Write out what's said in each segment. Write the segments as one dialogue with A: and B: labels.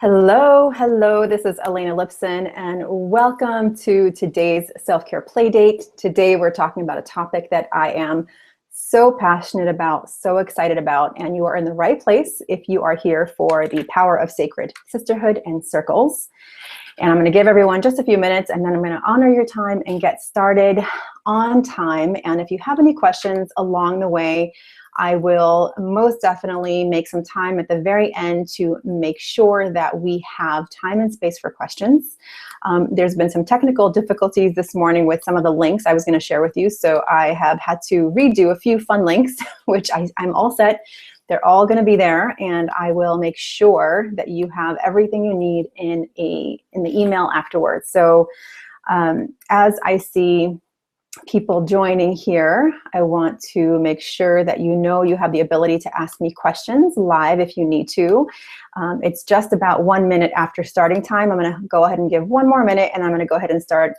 A: Hello, hello, this is Elena Lipson, and welcome to today's self-care play date. Today we're talking about a topic that I am so passionate about, so excited about, and you are in the right place if you are here for the power of sacred sisterhood and circles. And I'm going to give everyone just a few minutes, and then I'm going to honor your time and get started on time. And if you have any questions along the way, I will most definitely make some time at the very end to make sure that we have time and space for questions. There's been some technical difficulties this morning with some of the links I was going to share with you, so I have had to redo a few fun links, which I'm all set. They're all going to be there, and I will make sure that you have everything you need in the email afterwards. So as I see people joining here, I want to make sure that you know you have the ability to ask me questions live if you need to. It's just about 1 minute after starting time. I'm going to go ahead and give one more minute, and I'm going to go ahead and start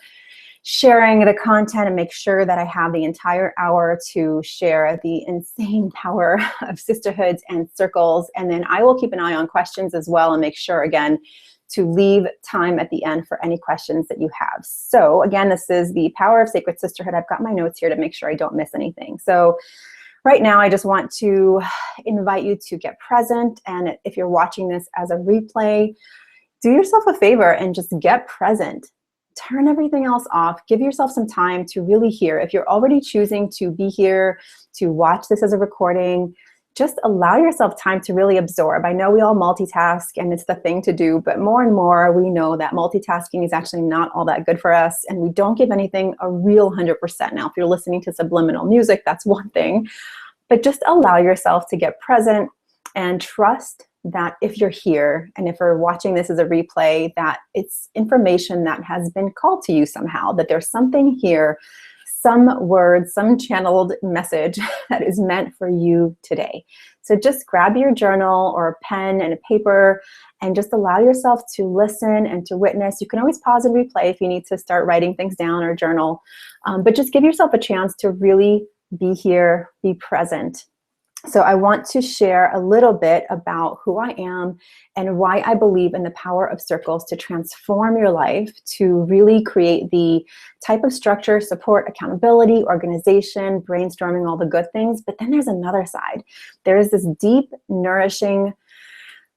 A: sharing the content and make sure that I have the entire hour to share the insane power of sisterhoods and circles. And then I will keep an eye on questions as well and make sure, again, to leave time at the end for any questions that you have. So again, this is the power of sacred sisterhood. I've got my notes here to make sure I don't miss anything. So right now, I just want to invite you to get present. And if you're watching this as a replay, do yourself a favor and just get present. Turn everything else off. Give yourself some time to really hear. If you're already choosing to be here, to watch this as a recording, just allow yourself time to really absorb. I know we all multitask and it's the thing to do, but more and more we know that multitasking is actually not all that good for us, and we don't give anything a real 100%. Now, if you're listening to subliminal music, that's one thing, but just allow yourself to get present and trust that if you're here and if you're watching this as a replay, that it's information that has been called to you somehow, that there's something here, some word, some channeled message that is meant for you today. So just grab your journal or a pen and a paper and just allow yourself to listen and to witness. You can always pause and replay if you need to start writing things down or journal, but just give yourself a chance to really be here, be present. So I want to share a little bit about who I am and why I believe in the power of circles to transform your life, to really create the type of structure, support, accountability, organization, brainstorming, all the good things. But then there's another side. There is this deep, nourishing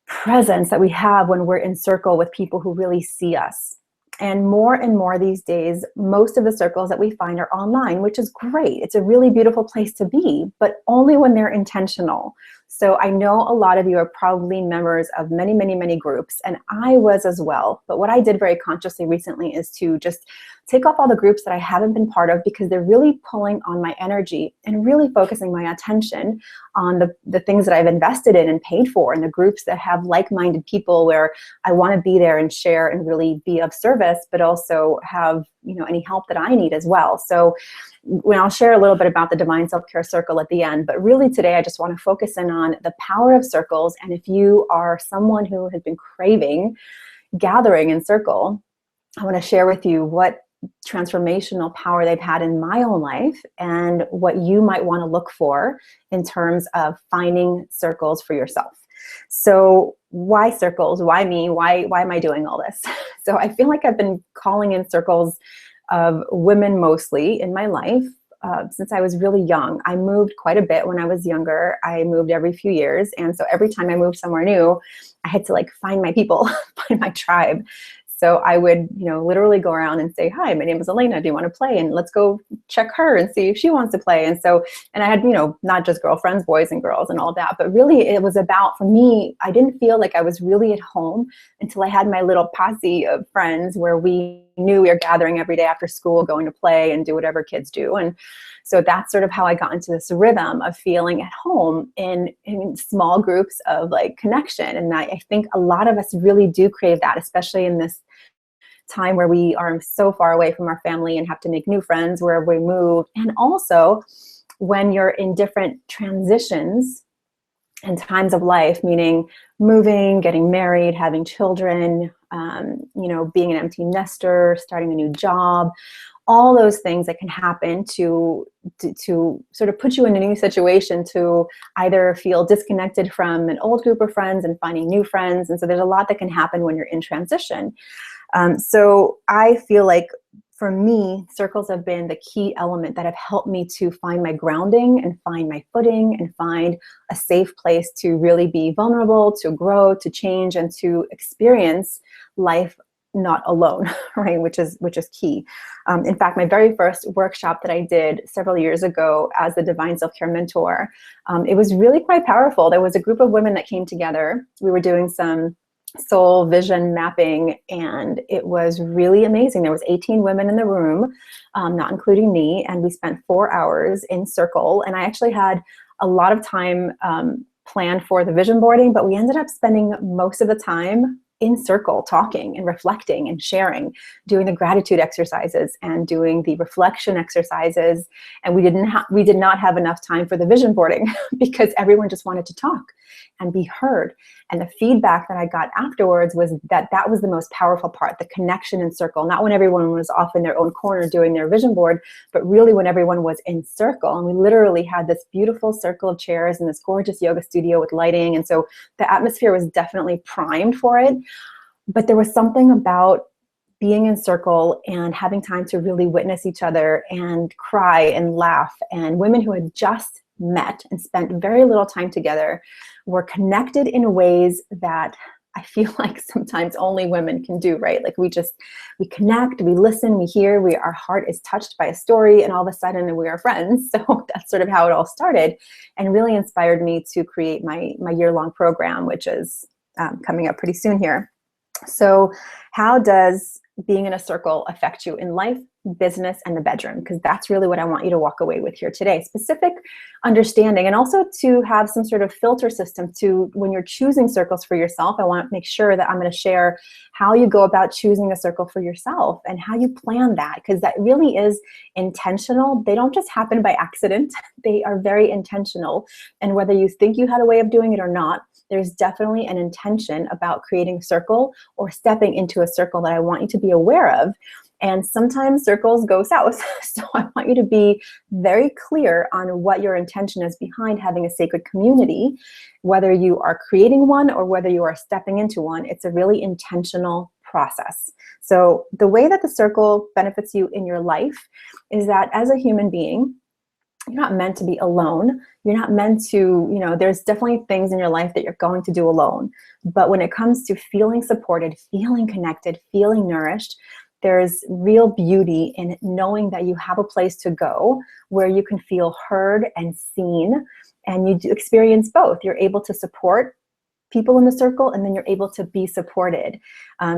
A: presence that we have when we're in circle with people who really see us. And more these days, most of the circles that we find are online, which is great. It's a really beautiful place to be, but only when they're intentional. So I know a lot of you are probably members of many, many, many groups, and I was as well. But what I did very consciously recently is to just take off all the groups that I haven't been part of because they're really pulling on my energy and really focusing my attention on the things that I've invested in and paid for, and the groups that have like-minded people where I want to be there and share and really be of service, but also have, you know, any help that I need as well. So when I'll share a little bit about the Divine Self-Care Circle at the end, but really today I just want to focus in on the power of circles. And if you are someone who has been craving gathering in circle, I want to share with you what transformational power they've had in my own life and what you might want to look for in terms of finding circles for yourself. So why circles? Why me? Why am I doing all this? So I feel like I've been calling in circles of women mostly in my life since I was really young. I moved quite a bit when I was younger. I moved every few years. And so every time I moved somewhere new, I had to like find my people, find my tribe. So I would, you know, literally go around and say, hi, my name is Elena. Do you want to play? And let's go check her and see if she wants to play. And so, and I had, you know, not just girlfriends, boys and girls and all that, but really it was about, for me, I didn't feel like I was really at home until I had my little posse of friends where we knew we were gathering every day after school, going to play and do whatever kids do. And so that's sort of how I got into this rhythm of feeling at home in small groups of like connection. And I think a lot of us really do crave that, especially in this time where we are so far away from our family and have to make new friends wherever we move. And also when you're in different transitions and times of life, meaning moving, getting married, having children, you know, being an empty nester, starting a new job, all those things that can happen to sort of put you in a new situation, to either feel disconnected from an old group of friends and finding new friends. And so there's a lot that can happen when you're in transition. So I feel like for me, circles have been the key element that have helped me to find my grounding and find my footing and find a safe place to really be vulnerable, to grow, to change, and to experience life not alone, right? Which is key. In fact, my very first workshop that I did several years ago as the Divine Self-Care Mentor, it was really quite powerful. There was a group of women that came together. We were doing some soul vision mapping, and it was really amazing. There was 18 women in the room, not including me, and we spent 4 hours in circle. And I actually had a lot of time planned for the vision boarding, but we ended up spending most of the time in circle, talking and reflecting and sharing, doing the gratitude exercises and doing the reflection exercises. And we did not have enough time for the vision boarding because everyone just wanted to talk and be heard. And the feedback that I got afterwards was that that was the most powerful part, the connection in circle, not when everyone was off in their own corner doing their vision board, but really when everyone was in circle. And we literally had this beautiful circle of chairs in this gorgeous yoga studio with lighting. And so the atmosphere was definitely primed for it. But there was something about being in circle and having time to really witness each other and cry and laugh. And women who had just met and spent very little time together were connected in ways that I feel like sometimes only women can do, right? Like we connect, we listen, we hear, our heart is touched by a story, and all of a sudden we are friends. So that's sort of how it all started, and really inspired me to create my year-long program, which is coming up pretty soon here. So how does being in a circle affect you in life, business, and the bedroom? Because that's really what I want you to walk away with here today. Specific understanding, and also to have some sort of filter system to when you're choosing circles for yourself. I want to make sure that I'm going to share how you go about choosing a circle for yourself and how you plan that, because that really is intentional. They don't just happen by accident. They are very intentional. And whether you think you had a way of doing it or not, there's definitely an intention about creating a circle or stepping into a circle that I want you to be aware of. And sometimes circles go south. So I want you to be very clear on what your intention is behind having a sacred community. Whether you are creating one or whether you are stepping into one, it's a really intentional process. So the way that the circle benefits you in your life is that as a human being, you're not meant to be alone. You're not meant to, there's definitely things in your life that you're going to do alone. But when it comes to feeling supported, feeling connected, feeling nourished, there's real beauty in knowing that you have a place to go where you can feel heard and seen, and you do experience both. You're able to support people in the circle, and then you're able to be supported.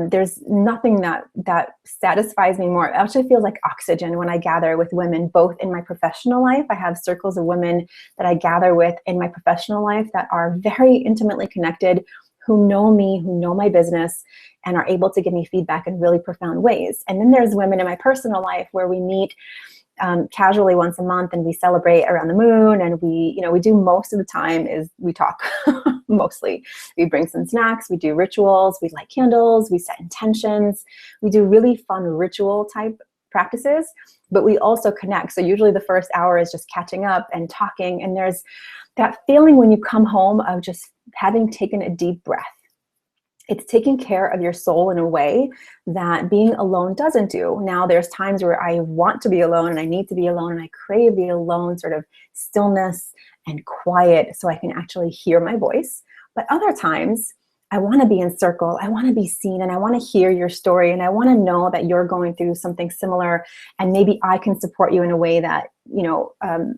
A: There's nothing that satisfies me more. It actually feels like oxygen when I gather with women, both in my professional life. I have circles of women that I gather with in my professional life that are very intimately connected, who know me, who know my business, and are able to give me feedback in really profound ways. And then there's women in my personal life where we meet casually once a month, and we celebrate around the moon, and we do most of the time is we talk. Mostly we bring some snacks, we do rituals, we light candles, we set intentions, we do really fun ritual type practices, but we also connect. So usually the first hour is just catching up and talking, and there's that feeling when you come home of just having taken a deep breath. It's taking care of your soul in a way that being alone doesn't do. Now, there's times where I want to be alone and I need to be alone, and I crave the alone sort of stillness and quiet so I can actually hear my voice. But other times, I want to be in circle, I want to be seen, and I want to hear your story, and I want to know that you're going through something similar, and maybe I can support you in a way that,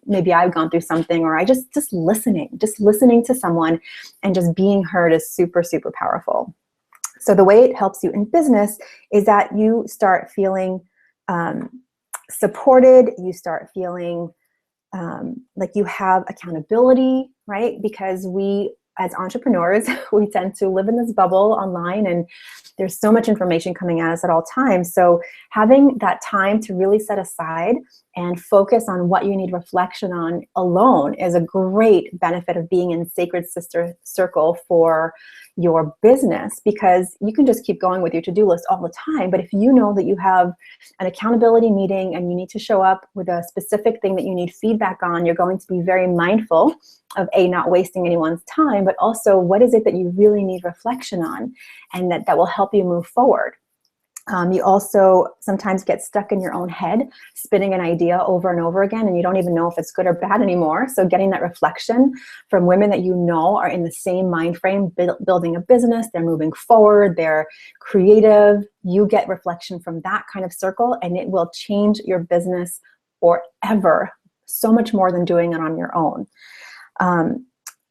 A: maybe I've gone through something, or I just listening to someone and just being heard is super, super powerful. So the way it helps you in business is that you start feeling supported, you start feeling like you have accountability, right? Because we, as entrepreneurs, we tend to live in this bubble online, and there's so much information coming at us at all times. So having that time to really set aside and focus on what you need reflection on alone is a great benefit of being in sacred sister circle for, your business, because you can just keep going with your to-do list all the time. But if you know that you have an accountability meeting and you need to show up with a specific thing that you need feedback on, you're going to be very mindful of not wasting anyone's time, but also what is it that you really need reflection on, and that will help you move forward. You also sometimes get stuck in your own head, spinning an idea over and over again, and you don't even know if it's good or bad anymore. So getting that reflection from women that you know are in the same mind frame, building a business, they're moving forward, they're creative, you get reflection from that kind of circle, and it will change your business forever, so much more than doing it on your own.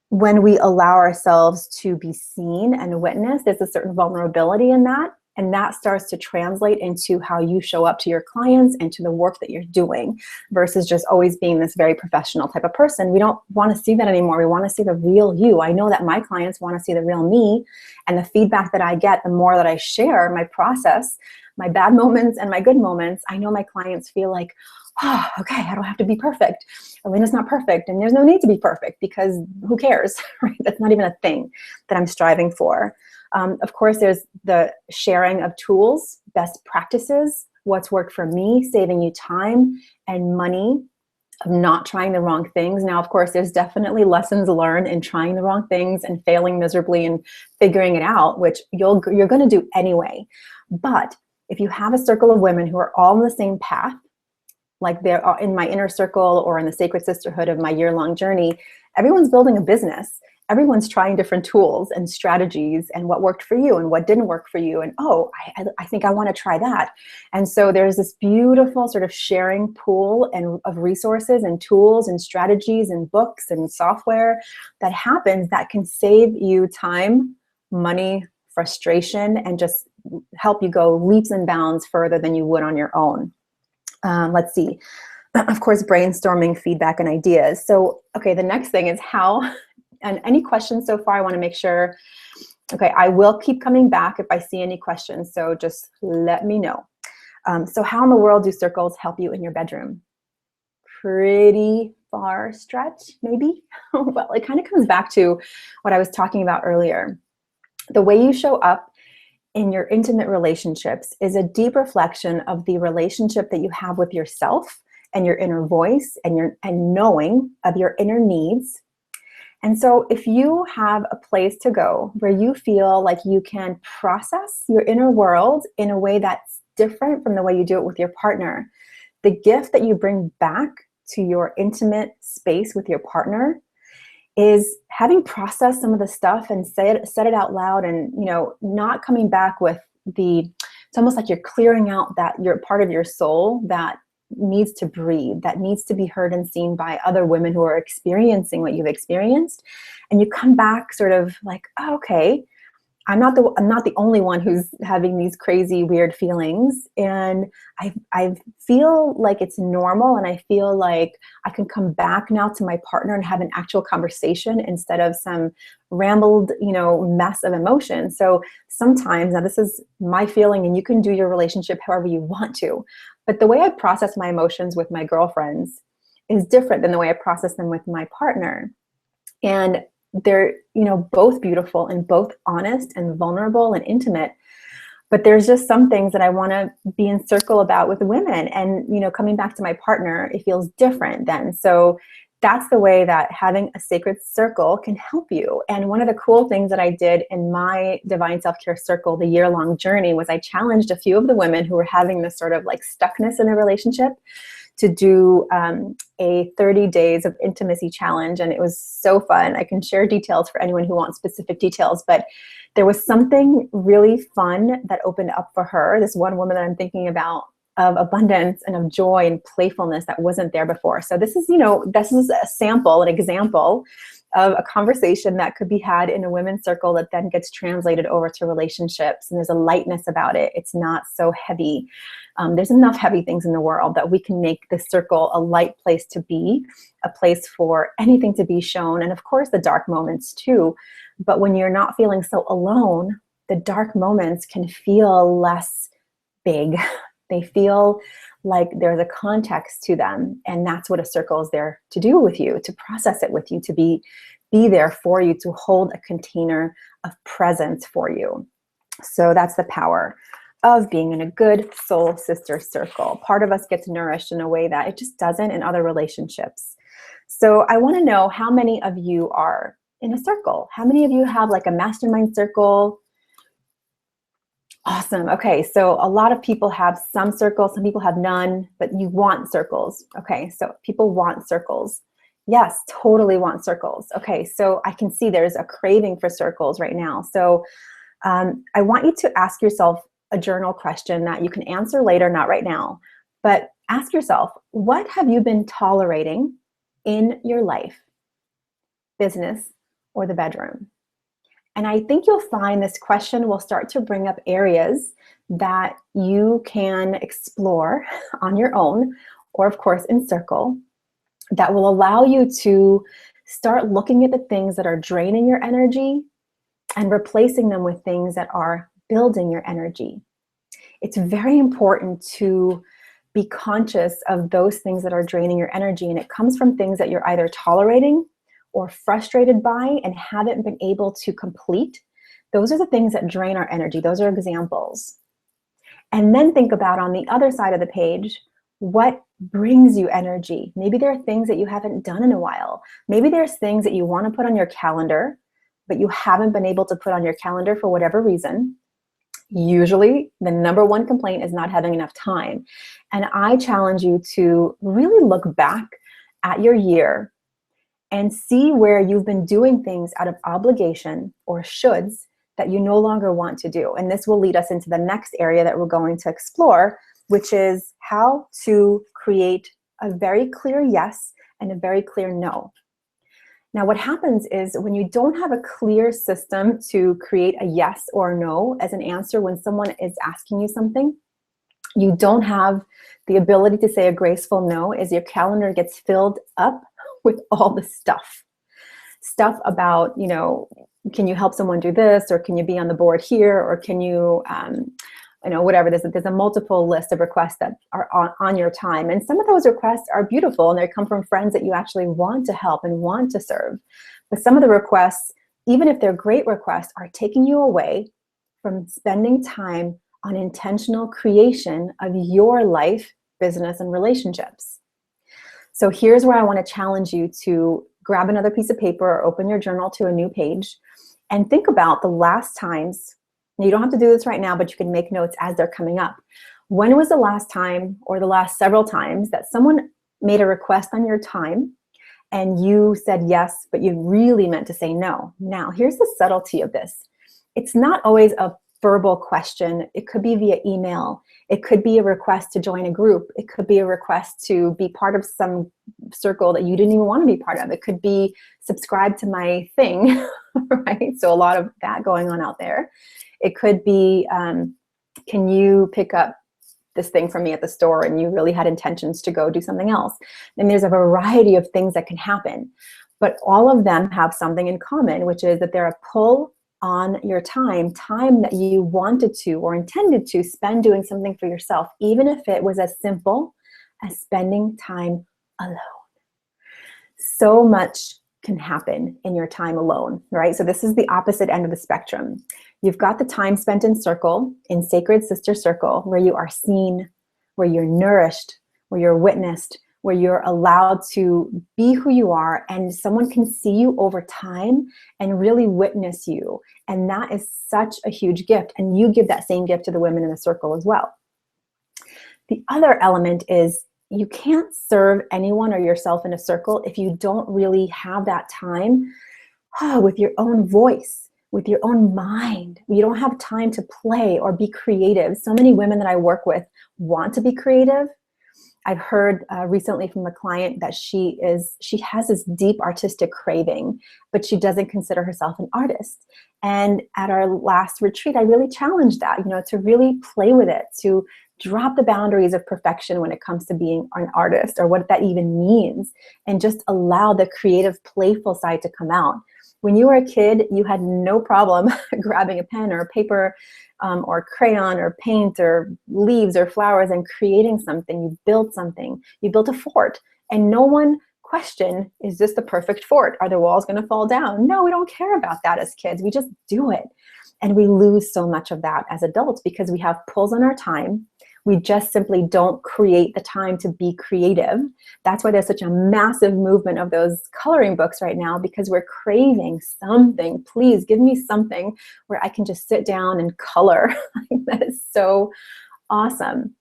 A: When we allow ourselves to be seen and witnessed, there's a certain vulnerability in that. And that starts to translate into how you show up to your clients and to the work that you're doing, versus just always being this very professional type of person. We don't want to see that anymore. We want to see the real you. I know that my clients want to see the real me, and the feedback that I get, the more that I share my process, my bad moments and my good moments, I know my clients feel like, oh, okay, I don't have to be perfect. Elena's not perfect, and there's no need to be perfect, because who cares, right? That's not even a thing that I'm striving for. Of course, there's the sharing of tools, best practices, what's worked for me, saving you time and money, of not trying the wrong things. Now, of course, there's definitely lessons learned in trying the wrong things and failing miserably and figuring it out, which you're going to do anyway. But if you have a circle of women who are all on the same path, like they're in my inner circle or in the sacred sisterhood of my year-long journey, everyone's building a business. Everyone's trying different tools and strategies, and what worked for you and what didn't work for you. And I think I want to try that. And so there's this beautiful sort of sharing pool of resources and tools and strategies and books and software that happens that can save you time, money, frustration, and just help you go leaps and bounds further than you would on your own. Let's see. Of course, brainstorming, feedback, and ideas. So, okay, the next thing is how. And any questions so far, I want to make sure, okay, I will keep coming back if I see any questions, so just let me know. So how in the world do circles help you in your bedroom? Pretty far stretch, maybe? Well, it kind of comes back to what I was talking about earlier. The way you show up in your intimate relationships is a deep reflection of the relationship that you have with yourself and your inner voice and knowing of your inner needs. And so if you have a place to go where you feel like you can process your inner world in a way that's different from the way you do it with your partner, the gift that you bring back to your intimate space with your partner is having processed some of the stuff and said it out loud, and not coming back with it's almost like you're clearing out that you're part of your soul that needs to breathe, that needs to be heard and seen by other women who are experiencing what you've experienced. And you come back sort of like, oh, okay, I'm not the only one who's having these crazy, weird feelings. And I feel like it's normal, and I feel like I can come back now to my partner and have an actual conversation instead of some rambled, mess of emotion. So sometimes, now this is my feeling, and you can do your relationship however you want to, but the way I process my emotions with my girlfriends is different than the way I process them with my partner. And they're, both beautiful and both honest and vulnerable and intimate. But there's just some things that I want to be in circle about with women. And, coming back to my partner, it feels different then. So that's the way that having a sacred circle can help you. And one of the cool things that I did in my Divine Self-Care Circle, the year-long journey, was I challenged a few of the women who were having this sort of like stuckness in a relationship to do a 30 days of intimacy challenge. And it was so fun. I can share details for anyone who wants specific details, but there was something really fun that opened up for her. This one woman that I'm thinking about, of abundance and of joy and playfulness that wasn't there before. So this is a sample, an example of a conversation that could be had in a women's circle that then gets translated over to relationships. And there's a lightness about it. It's not so heavy. There's enough heavy things in the world that we can make this circle a light place to be, a place for anything to be shown. And of course, the dark moments too. But when you're not feeling so alone, the dark moments can feel less big. They feel like there's a context to them. And that's what a circle is there to do with you, to process it with you, to be be there for you, to hold a container of presence for you. So that's the power of being in a good soul sister circle. Part of us gets nourished in a way that it just doesn't in other relationships. So I want to know how many of you are in a circle. How many of you have like a mastermind circle? Awesome. Okay, so a lot of people have some circles, some people have none, but you want circles. Okay, so people want circles. Yes, totally want circles. Okay, so I can see there's a craving for circles right now. So I want you to ask yourself a journal question that you can answer later, not right now, but ask yourself, what have you been tolerating in your life, business, or the bedroom? And I think you'll find this question will start to bring up areas that you can explore on your own, or of course in circle, that will allow you to start looking at the things that are draining your energy and replacing them with things that are building your energy. It's very important to be conscious of those things that are draining your energy, and it comes from things that you're either tolerating or frustrated by and haven't been able to complete. Those are the things that drain our energy. Those are examples. And then think about on the other side of the page, what brings you energy? Maybe there are things that you haven't done in a while. Maybe there's things that you want to put on your calendar, but you haven't been able to put on your calendar for whatever reason. Usually the number one complaint is not having enough time. And I challenge you to really look back at your year and see where you've been doing things out of obligation or shoulds that you no longer want to do. And this will lead us into the next area that we're going to explore, which is how to create a very clear yes and a very clear no. Now, what happens is when you don't have a clear system to create a yes or no as an answer when someone is asking you something, you don't have the ability to say a graceful no as your calendar gets filled up with all the stuff about, you know, can you help someone do this, or can you be on the board here, or can you, you know, whatever. There's a multiple list of requests that are on your time. And some of those requests are beautiful and they come from friends that you actually want to help and want to serve. But some of the requests, even if they're great requests, are taking you away from spending time on intentional creation of your life, business, and relationships. So here's where I want to challenge you to grab another piece of paper or open your journal to a new page and think about the last times. You don't have to do this right now, but you can make notes as they're coming up. When was the last time or the last several times that someone made a request on your time and you said yes, but you really meant to say no? Now, here's the subtlety of this. It's not always a verbal question. It could be via email. It could be a request to join a group. It could be a request to be part of some circle that you didn't even want to be part of. It could be subscribe to my thing, right? So a lot of that going on out there. It could be, can you pick up this thing from me at the store, and you really had intentions to go do something else. And there's a variety of things that can happen, but all of them have something in common, which is that they're a pull on your time that you wanted to or intended to spend doing something for yourself, even if it was as simple as spending time alone. So much can happen in your time alone, right? So this is the opposite end of the spectrum. You've got the time spent in circle, in sacred sister circle, where you are seen, where you're nourished, where you're witnessed, where you're allowed to be who you are, and someone can see you over time and really witness you. And that is such a huge gift. And you give that same gift to the women in the circle as well. The other element is you can't serve anyone or yourself in a circle if you don't really have that time with your own voice, with your own mind. You don't have time to play or be creative. So many women that I work with want to be creative. I've heard recently from a client that she has this deep artistic craving, but she doesn't consider herself an artist. And at our last retreat, I really challenged that, to really play with it, to drop the boundaries of perfection when it comes to being an artist or what that even means, and just allow the creative, playful side to come out. When you were a kid, you had no problem grabbing a pen or a paper or crayon or paint or leaves or flowers and creating something. You built something. You built a fort, and no one question, is this the perfect fort? Are the walls going to fall down? No, we don't care about that as kids. We just do it. And we lose so much of that as adults because we have pulls on our time. We just simply don't create the time to be creative. That's why there's such a massive movement of those coloring books right now, because we're craving something. Please give me something where I can just sit down and color. That is so awesome.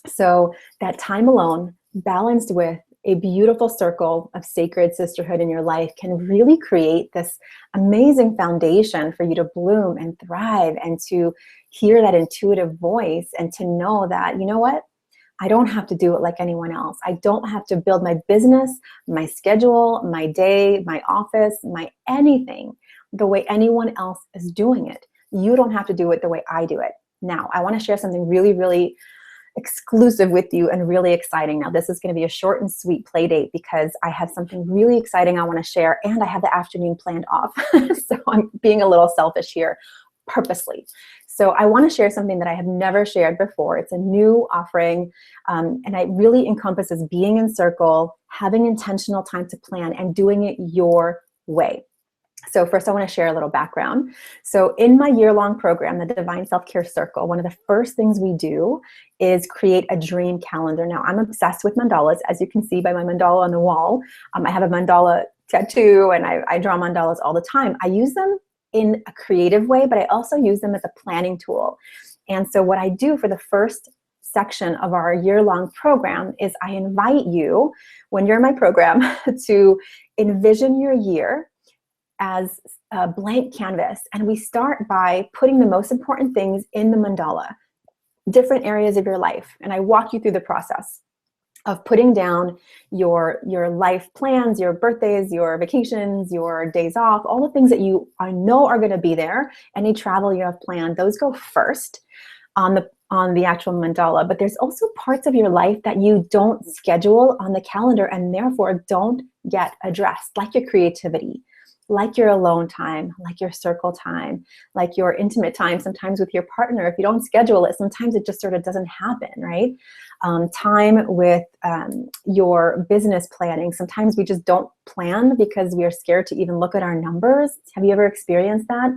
A: So that time alone, balanced with a beautiful circle of sacred sisterhood in your life, can really create this amazing foundation for you to bloom and thrive, and to hear that intuitive voice, and to know that, you know what? I don't have to do it like anyone else. I don't have to build my business, my schedule, my day, my office, my anything the way anyone else is doing it. You don't have to do it the way I do it. Now, I want to share something really, really exclusive with you and really exciting. Now, this is going to be a short and sweet play date because I have something really exciting I want to share, and I have the afternoon planned off. So I'm being a little selfish here purposely. So I want to share something that I have never shared before. It's a new offering, and it really encompasses being in circle, having intentional time to plan, and doing it your way. So first, I want to share a little background. So in my year-long program, the Divine Self-Care Circle, one of the first things we do is create a dream calendar. Now, I'm obsessed with mandalas, as you can see by my mandala on the wall. I have a mandala tattoo, and I draw mandalas all the time. I use them in a creative way, but I also use them as a planning tool. And so what I do for the first section of our year-long program is I invite you, when you're in my program, to envision your year as a blank canvas. And we start by putting the most important things in the mandala, different areas of your life. And I walk you through the process of putting down your life plans, your birthdays, your vacations, your days off, all the things that you know are going to be there. Any travel you have planned, those go first on the actual mandala. But there's also parts of your life that you don't schedule on the calendar and therefore don't get addressed, like your creativity, like your alone time, like your circle time, like your intimate time, sometimes with your partner. If you don't schedule it, sometimes it just sort of doesn't happen, right? Time with your business planning. Sometimes we just don't plan because we are scared to even look at our numbers. Have you ever experienced that?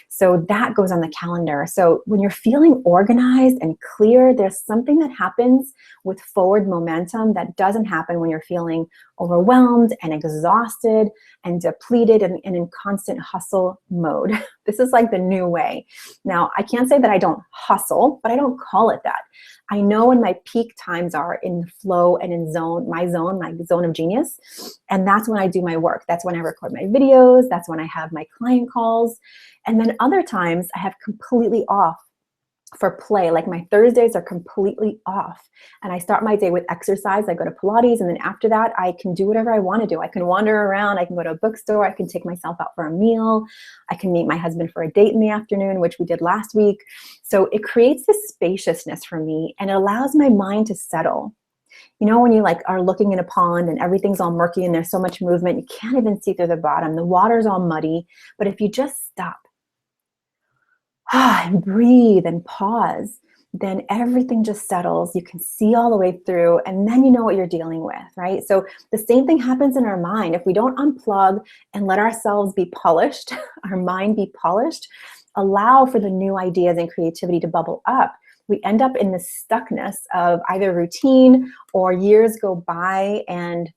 A: So that goes on the calendar. So when you're feeling organized and clear, there's something that happens with forward momentum that doesn't happen when you're feeling overwhelmed and exhausted and depleted and in constant hustle mode. This is like the new way. Now, I can't say that I don't hustle, but I don't call it that. I know when my peak times are in flow and in my zone of genius. And that's when I do my work. That's when I record my videos. That's when I have my client calls. And then other times I have completely off for play. Like my Thursdays are completely off. And I start my day with exercise. I go to Pilates, and then after that, I can do whatever I want to do. I can wander around. I can go to a bookstore. I can take myself out for a meal. I can meet my husband for a date in the afternoon, which we did last week. So it creates this spaciousness for me, and it allows my mind to settle. You know, when you are looking in a pond and everything's all murky and there's so much movement, you can't even see through the bottom. The water's all muddy. But if you just stop and breathe and pause, then everything just settles. You can see all the way through, and then you know what you're dealing with, right? So the same thing happens in our mind. If we don't unplug and let ourselves be polished, our mind be polished, allow for the new ideas and creativity to bubble up, we end up in this stuckness of either routine, or years go by and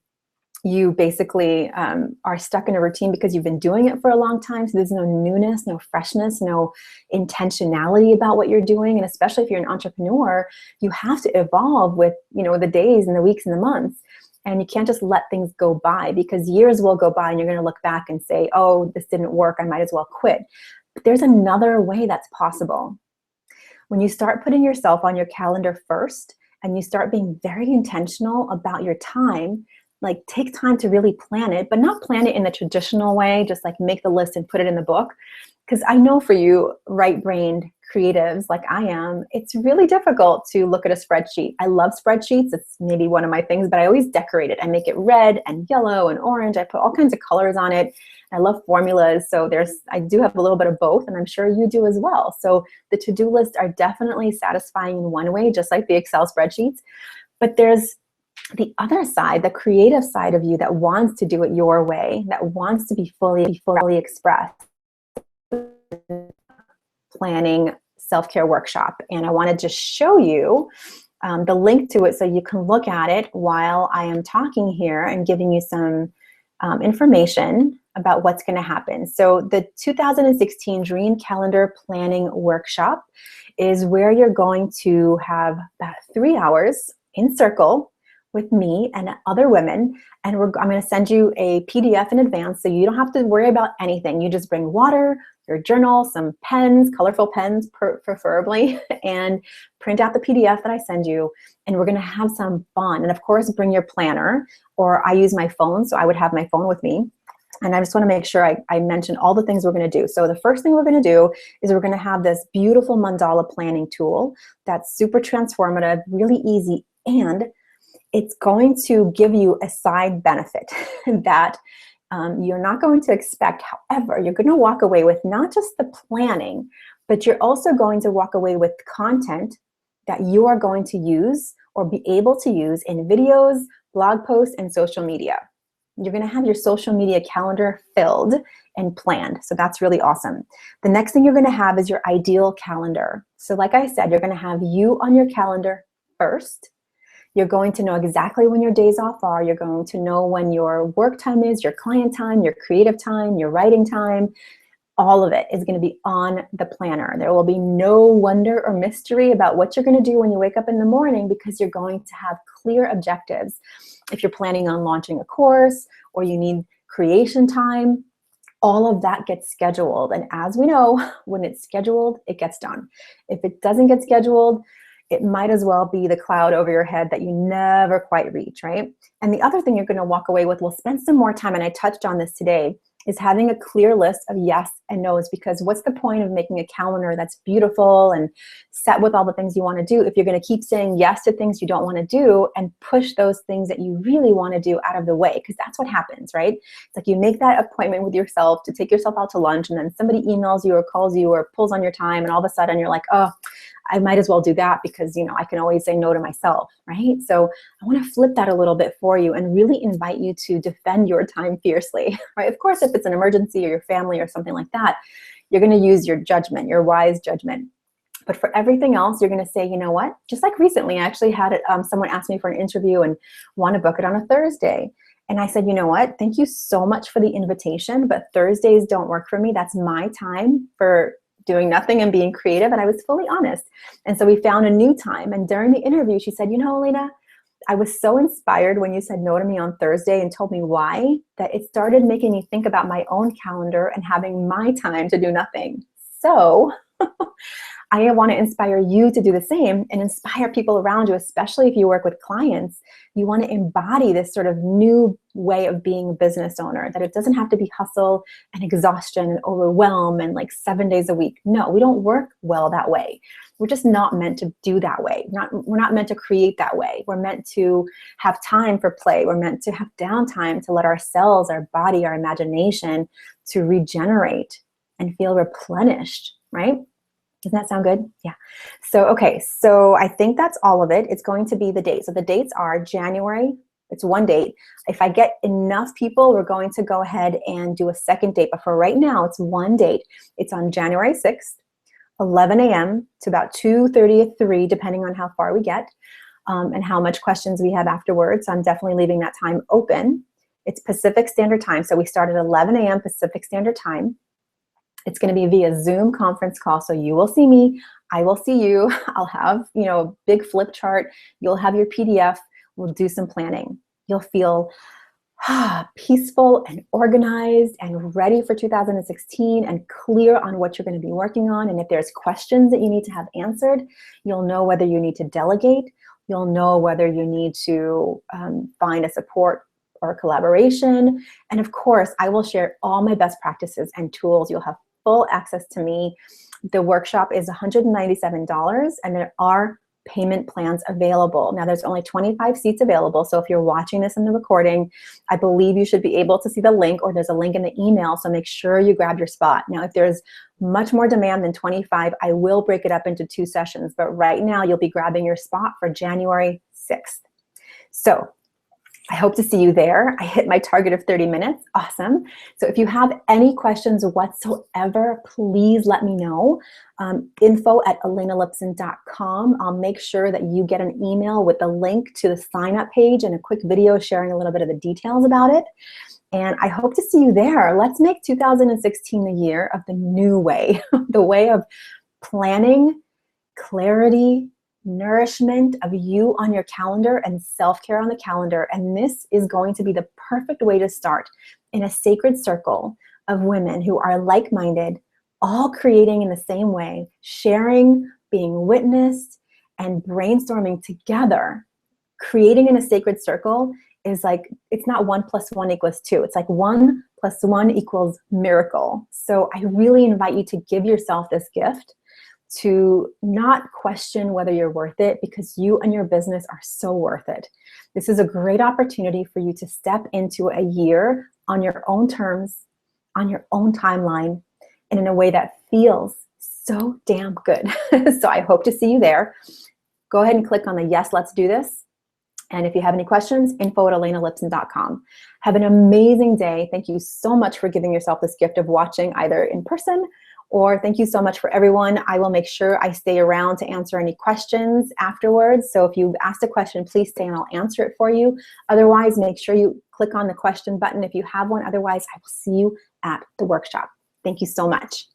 A: you basically are stuck in a routine because you've been doing it for a long time. So there's no newness, no freshness, no intentionality about what you're doing. And especially if you're an entrepreneur, you have to evolve with, the days and the weeks and the months. And you can't just let things go by, because years will go by and you're going to look back and say, oh, this didn't work, I might as well quit. But there's another way that's possible. When you start putting yourself on your calendar first, and you start being very intentional about your time, take time to really plan it, but not plan it in the traditional way, just make the list and put it in the book. Because I know for you right-brained creatives like I am, it's really difficult to look at a spreadsheet. I love spreadsheets. It's maybe one of my things, but I always decorate it. I make it red and yellow and orange. I put all kinds of colors on it. I love formulas. So I do have a little bit of both, and I'm sure you do as well. So the to-do lists are definitely satisfying in one way, just like the Excel spreadsheets. But there's the other side, the creative side of you that wants to do it your way, that wants to be fully expressed, planning self-care workshop. And I want to just show you the link to it so you can look at it while I am talking here and giving you some information about what's going to happen. So the 2016 Dream Calendar Planning Workshop is where you're going to have about 3 hours in circle with me and other women, and I'm going to send you a PDF in advance so you don't have to worry about anything. You just bring water, your journal, some pens, colorful pens preferably, and print out the PDF that I send you, and we're going to have some fun. And of course, bring your planner, or I use my phone, so I would have my phone with me. And I just want to make sure I mention all the things we're going to do. So the first thing we're going to do is we're going to have this beautiful mandala planning tool that's super transformative, really easy, and it's going to give you a side benefit that you're not going to expect. However, you're going to walk away with not just the planning, but you're also going to walk away with content that you are going to use or be able to use in videos, blog posts, and social media. You're going to have your social media calendar filled and planned. So that's really awesome. The next thing you're going to have is your ideal calendar. So like I said, you're going to have you on your calendar first. You're going to know exactly when your days off are. You're going to know when your work time is, your client time, your creative time, your writing time. All of it is going to be on the planner. There will be no wonder or mystery about what you're going to do when you wake up in the morning, because you're going to have clear objectives. If you're planning on launching a course or you need creation time, all of that gets scheduled. And as we know, when it's scheduled, it gets done. If it doesn't get scheduled, it might as well be the cloud over your head that you never quite reach, right? And the other thing you're going to walk away with, we'll spend some more time, and I touched on this today, is having a clear list of yes and no's, because what's the point of making a calendar that's beautiful and set with all the things you want to do if you're going to keep saying yes to things you don't want to do and push those things that you really want to do out of the way? Because that's what happens, right? It's like you make that appointment with yourself to take yourself out to lunch, and then somebody emails you or calls you or pulls on your time, and all of a sudden you're like, oh, I might as well do that because, you know, I can always say no to myself, right? So I want to flip that a little bit for you and really invite you to defend your time fiercely, right? Of course, if it's an emergency or your family or something like that, you're going to use your judgment, your wise judgment. But for everything else, you're going to say, you know what? Just like recently, I actually had it, someone asked me for an interview and want to book it on a Thursday. And I said, you know what? Thank you so much for the invitation, but Thursdays don't work for me. That's my time for doing nothing and being creative. And I was fully honest. And so we found a new time. And during the interview, she said, you know, Elena, I was so inspired when you said no to me on Thursday and told me why, that it started making me think about my own calendar and having my time to do nothing. So I want to inspire you to do the same and inspire people around you, especially if you work with clients. You want to embody this sort of new way of being a business owner, that it doesn't have to be hustle and exhaustion and overwhelm and like 7 days a week. No, we don't work well that way. We're just not meant to do that way. We're not meant to create that way. We're meant to have time for play. We're meant to have downtime to let our cells, our body, our imagination to regenerate and feel replenished, right? Doesn't that sound good? Yeah. So, okay. So I think that's all of it. It's going to be the date. So the dates are January. It's one date. If I get enough people, we're going to go ahead and do a second date. But for right now, it's one date. It's on January 6th, 11 a.m. to about 2:30 or 3, depending on how far we get and how much questions we have afterwards. So I'm definitely leaving that time open. It's Pacific Standard Time. So we start at 11 a.m. Pacific Standard Time. It's going to be via Zoom conference call. So you will see me, I will see you. I'll have, you know, a big flip chart. You'll have your PDF. We'll do some planning. You'll feel peaceful and organized and ready for 2016 and clear on what you're going to be working on. And if there's questions that you need to have answered, you'll know whether you need to delegate. You'll know whether you need to find a support or collaboration. And of course, I will share all my best practices and tools. You'll have full access to me. The workshop is $197, and there are payment plans available. Now, there's only 25 seats available, so if you're watching this in the recording, I believe you should be able to see the link, or there's a link in the email, so make sure you grab your spot. Now, if there's much more demand than 25, I will break it up into 2 sessions, but right now you'll be grabbing your spot for January 6th. So I hope to see you there. I hit my target of 30 minutes. Awesome. So if you have any questions whatsoever, please let me know. info@elenalipson.com. I'll make sure that you get an email with the link to the sign-up page and a quick video sharing a little bit of the details about it. And I hope to see you there. Let's make 2016 the year of the new way, the way of planning, clarity, nourishment of you on your calendar and self-care on the calendar. And this is going to be the perfect way to start in a sacred circle of women who are like-minded, all creating in the same way, sharing, being witnessed, and brainstorming together. Creating in a sacred circle is like, it's not 1 + 1 = 2. It's like 1 + 1 = miracle. So I really invite you to give yourself this gift, to not question whether you're worth it, because you and your business are so worth it. This is a great opportunity for you to step into a year on your own terms, on your own timeline, and in a way that feels so damn good. So I hope to see you there. Go ahead and click on the yes, let's do this. And if you have any questions, info@elenalipson.com. Have an amazing day. Thank you so much for giving yourself this gift of watching either in person, or thank you so much for everyone. I will make sure I stay around to answer any questions afterwards. So if you've asked a question, please stay and I'll answer it for you. Otherwise, make sure you click on the question button if you have one. Otherwise, I will see you at the workshop. Thank you so much.